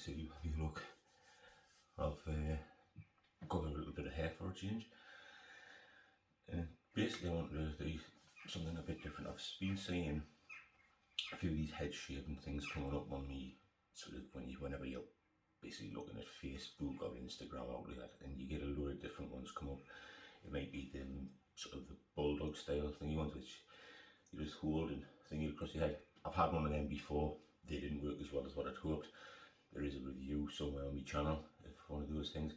City, have a look. I've got a little bit of hair for a change. And basically I want to do something a bit different. I've been seeing a few of these head shaving things coming up on me, sort of whenever you're basically looking at Facebook or Instagram or like that, and you get a load of different ones come up. It might be the sort of the bulldog style thingy ones, which you just hold and thingy across your head. I've had one of them before. They didn't work as well as what I'd hoped. There is a review somewhere on my channel if one of those things.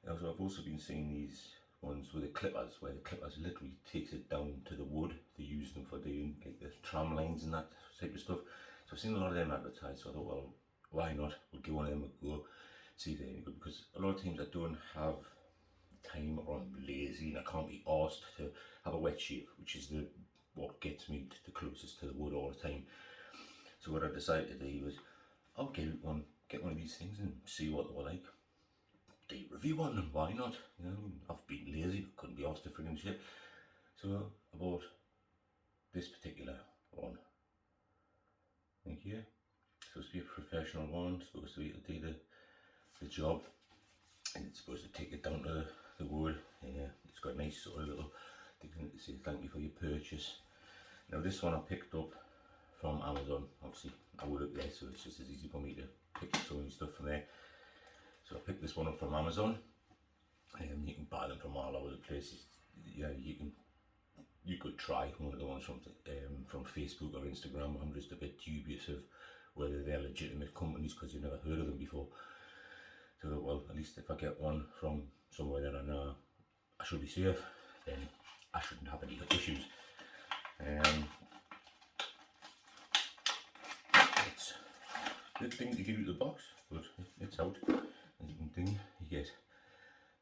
Also, I've also been seeing these ones with the clippers, where the clippers literally takes it down to the wood. They use them for doing like the tram lines and that type of stuff. So I've seen a lot of them advertised, so I thought, well, why not? We'll give one of them a go, see if they're any good, because a lot of times I don't have time, or I'm lazy and I can't be asked to have a wet shave, which is what gets me the closest to the wood all the time. So what I decided to do was, I'll get one of these things and see what they were like. Do a review on them, why not? You know, I've been lazy, couldn't be asked to friggin' shit. So I bought this particular one. Thank you. Supposed to be a professional one, supposed to be able to do the job, and it's supposed to take it down to the wood. Yeah, it's got a nice sort of little thing to say thank you for your purchase. Now this one I picked up from Amazon. Obviously I work there, so it's just as easy for me to pick so many stuff from there. So I picked this one up from Amazon. You can buy them from all over the places. Yeah, you could try one of the ones from Facebook or Instagram. I'm just a bit dubious of whether they're legitimate companies, because you've never heard of them before. So well, at least if I get one from somewhere that I know I should be safe, then I shouldn't have any issues. It's a good thing to get out of the box, but it's out. As you can see, you get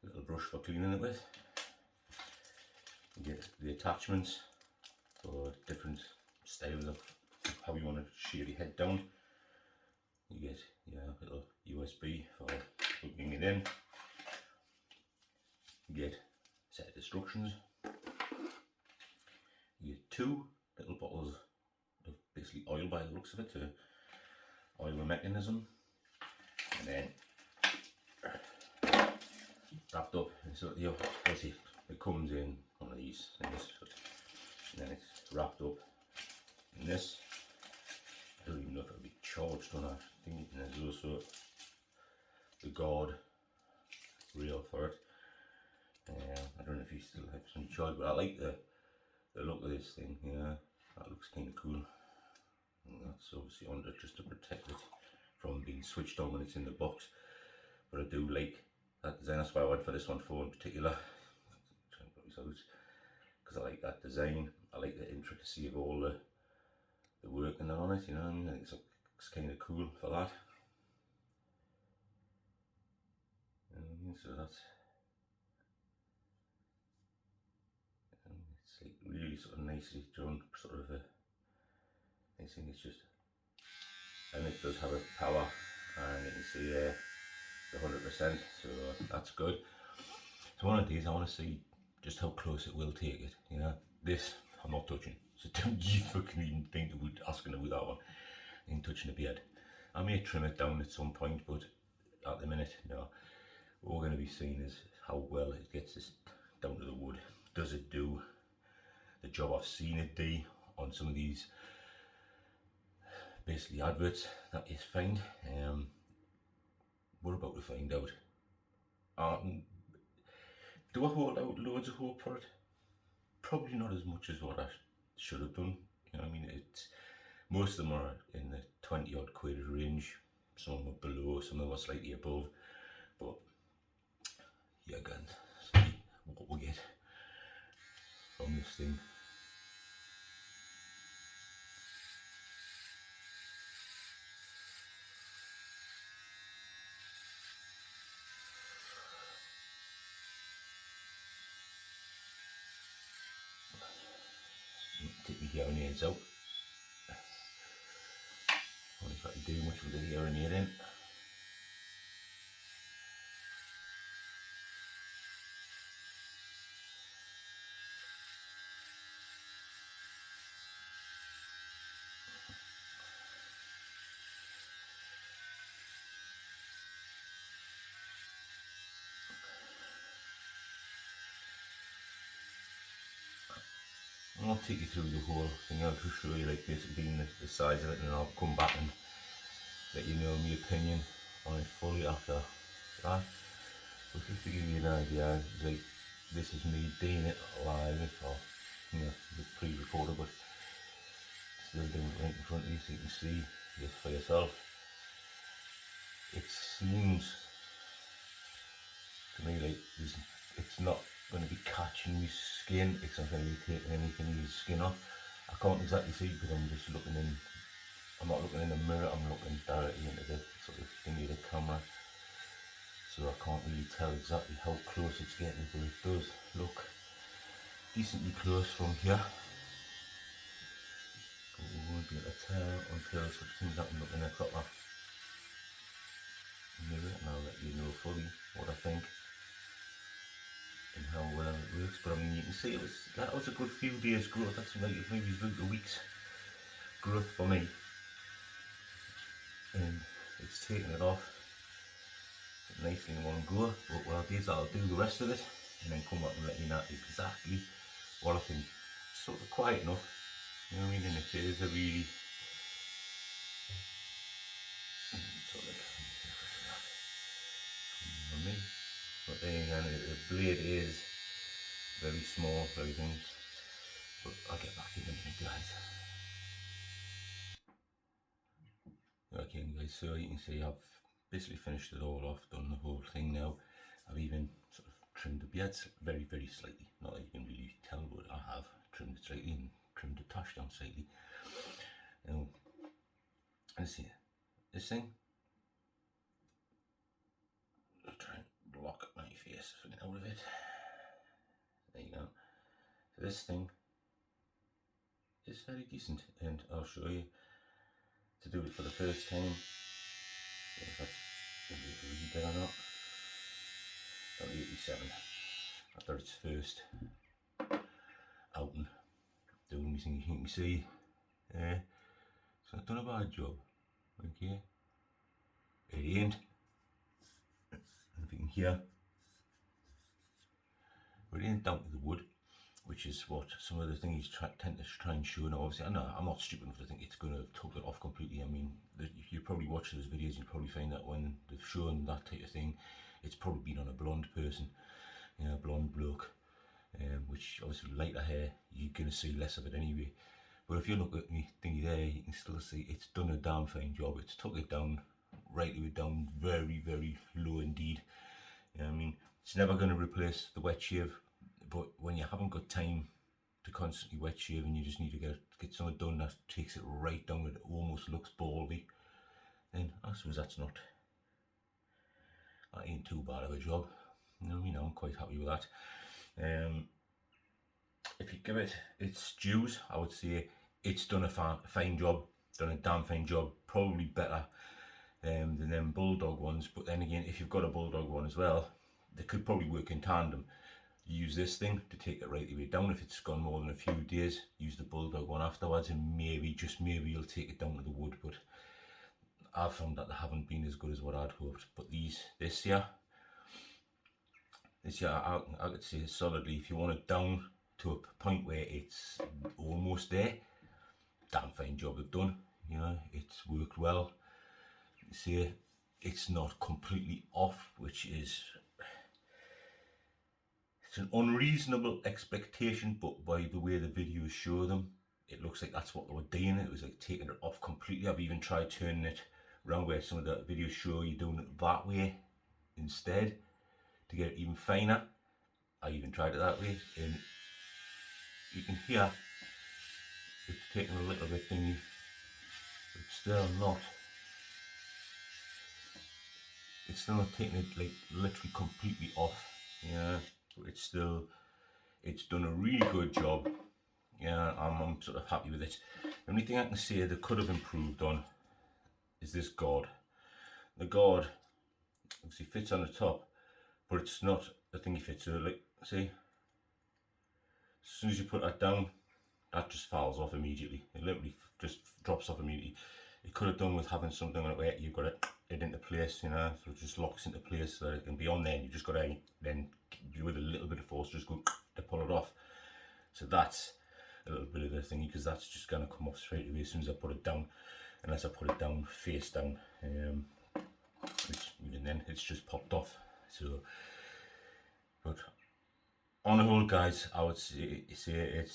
a little brush for cleaning it with. You get the attachments for different styles of how you want to shave your head down. You get your little USB for plugging it in. You get a set of instructions. You get 2 little bottles of basically oil, by the looks of it, to oil the mechanism, and then wrapped up. And so obviously it comes in one of these things, and then it's wrapped up in this. I don't even know if it'll be charged or not. I think there's also the guard rail for it. I don't know if you still have some charge, but I like the look of this thing. Yeah, that looks kind of cool. And that's obviously on it just to protect it from being switched on when it's in the box. But I do like that design. That's why I went for this one for in particular. Try and put this out because I like that design. I like the intricacy of all the work and that on it. You know what I mean? I think it's kind of cool for that. So that's. It's like really sort of nicely drawn, sort of a. I think it's just, and it does have a power, and you can see the 100%, so that's good. So one of these I want to see just how close it will take it. You know, this I'm not touching, so don't you fucking even think about asking about that one. I ain't touching the beard. I may trim it down at some point, but at the minute, no. What we're going to be seeing is how well it gets this down to the wood. Does it do the job I've seen it do on some of these basically adverts that you find? We're about to find out. Do I hold out loads of hope for it? Probably not as much as what I should have done. You know what I mean? Most of them are in the 20 odd quid range. Some are below, some of them are slightly above. But yeah, again, see what we get from this thing. Take my hearing aids out. I don't know if I can do much with the hearing aid in. won't take you through the whole thing. I'll just show you like basically the size of it, and then I'll come back and let you know my opinion on it fully after that. But just to give you an idea, like this is me doing it live, or you know, it's pre-recorded, but still doing it right in front of you so you can see this for yourself. It seems to me like it's not going to be catching my skin, it's not going to be taking anything of the skin off. I can't exactly see because I'm just looking in, I'm not looking in the mirror, I'm looking directly into the sort of thingy of the camera. So I can't really tell exactly how close it's getting, but it does look decently close from here. But we won't be able to tell until such things happen looking at a proper mirror, and I'll let you know fully what I think and how well it works. But I mean, you can see that was a good few days growth. That's like maybe about a week's growth for me, and it's taken it off nicely in one go. But what I'll do is I'll do the rest of it and then come back and let you know exactly what I think. Sort of quiet enough, you know what I mean, and it is a really sort of me. But then again, the blade is very small, very thin. But I'll get back in a minute, guys. Okay guys, so you can see I've basically finished it all off, done the whole thing now. I've even sort of trimmed the beards very, very slightly. Not that you can really tell, but I have trimmed it slightly and trimmed the tash down slightly. Now, let's see, this thing, I'll try and block my face so I get out of it. There you go. So this thing is very decent, and I'll show you to do it for the first time. So if that's really big or not. Got 87 after its first outing. Doing anything you can see. So I've done a bad job. Okay. It ain't. If you can hear. But it ain't down to the wood, which is what some of the things tend to try and show. Now obviously I know I'm not stupid enough to think it's going to took it off completely. I mean, if you probably watch those videos, you'll probably find that when they've shown that type of thing, it's probably been on a blonde person, you know, a blonde bloke, which obviously lighter hair, you're going to see less of it anyway. But if you look at me thingy there, you can still see it's done a damn fine job. It's took it down, rightly down, very, very low indeed. You know what I mean? It's never going to replace the wet shave, but when you haven't got time to constantly wet shave and you just need to get something done that takes it right down, it almost looks baldy, then I suppose that ain't too bad of a job. You know what I mean? I'm quite happy with that. If you give it its dues, I would say it's done a fine job, done a damn fine job, probably better than them bulldog ones. But then again, if you've got a bulldog one as well, they could probably work in tandem. Use this thing to take it right the way down. If it's gone more than a few days, use the bulldog one afterwards, and maybe, just maybe, you'll take it down to the wood. But I've found that they haven't been as good as what I'd hoped. But this year I could say solidly, if you want it down to a point where it's almost there, damn fine job they've done. You know, it's worked well. See, it's not completely off, which is, it's an unreasonable expectation, but by the way the videos show them, it looks like that's what they were doing. It was like taking it off completely. I've even tried turning it around where some of the videos show you doing it that way instead to get it even finer. I even tried it that way, and you can hear it's taking a little bit thingy, but still not. It's still not taking it like literally completely off. Yeah, but it's done a really good job. Yeah, I'm sort of happy with it. The only thing I can say they could have improved on is this guard. The guard obviously fits on the top, but it's not the thing you fit. So like, see, as soon as you put that down, that just falls off immediately. It literally just drops off immediately. It could have done with having something like where you've got it into place, you know, so it just locks into place so that it can be on there, and you just got to then with a little bit of force just go to pull it off. So that's a little bit of the thingy, because that's just going to come off straight away as soon as I put it down, unless I put it down face down, which even then it's just popped off. So, but on the whole, guys, I would say it's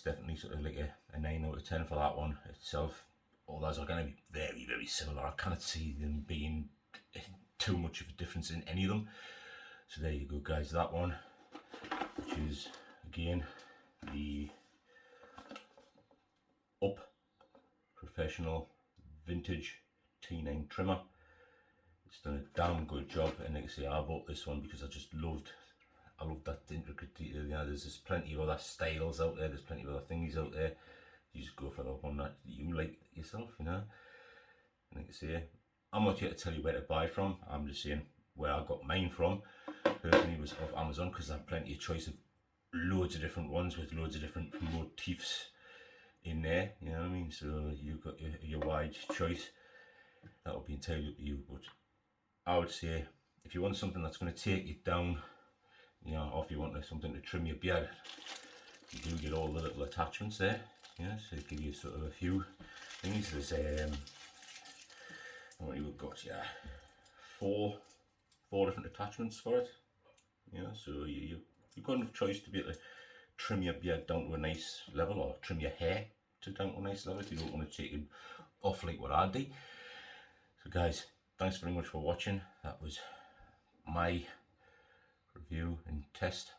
definitely sort of like a 9 out of 10 for that one itself. Others are going to be very, very similar. I can't see them being too much of a difference in any of them. So there you go, guys, that one, which is again the Up Professional Vintage T9 trimmer. It's done a damn good job, and like I say, I bought this one because I just loved that intricate detail. You know, there's plenty of other styles out there, there's plenty of other thingies out there. You just go for the one that you like yourself, you know. And like I say, I'm not here to tell you where to buy from. I'm just saying where I got mine from. Personally, was off Amazon, because I have plenty of choice of loads of different ones with loads of different motifs in there. You know what I mean? So you've got your wide choice. That will be entirely up to you. But I would say, if you want something that's going to take you down, you know, or if you want something to trim your beard, you do get all the little attachments there. Yeah, so give you sort of a few things. There's what we've got, yeah, four different attachments for it. Yeah, so you've got enough choice to be able to trim your beard down to a nice level, or trim your hair down to a nice level if you don't want to take it off like what I do. So guys, thanks very much for watching. That was my review and test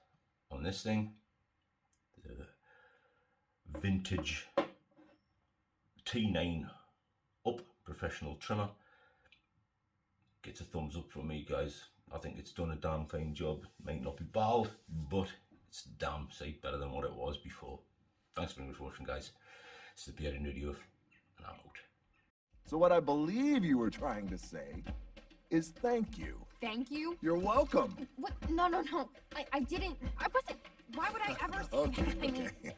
on this thing, the vintage T9 Up Professional Trimmer. Gets a thumbs up from me, guys. I think it's done a damn fine job. Might not be bald, but it's damn sight better than what it was before. Thanks very much for watching, guys. It's the Bearded Nudie, and I'm out. So what I believe you were trying to say is thank you. Thank you? You're welcome. What? No. I didn't. I wasn't. Why would I ever say Okay, that? I mean, okay.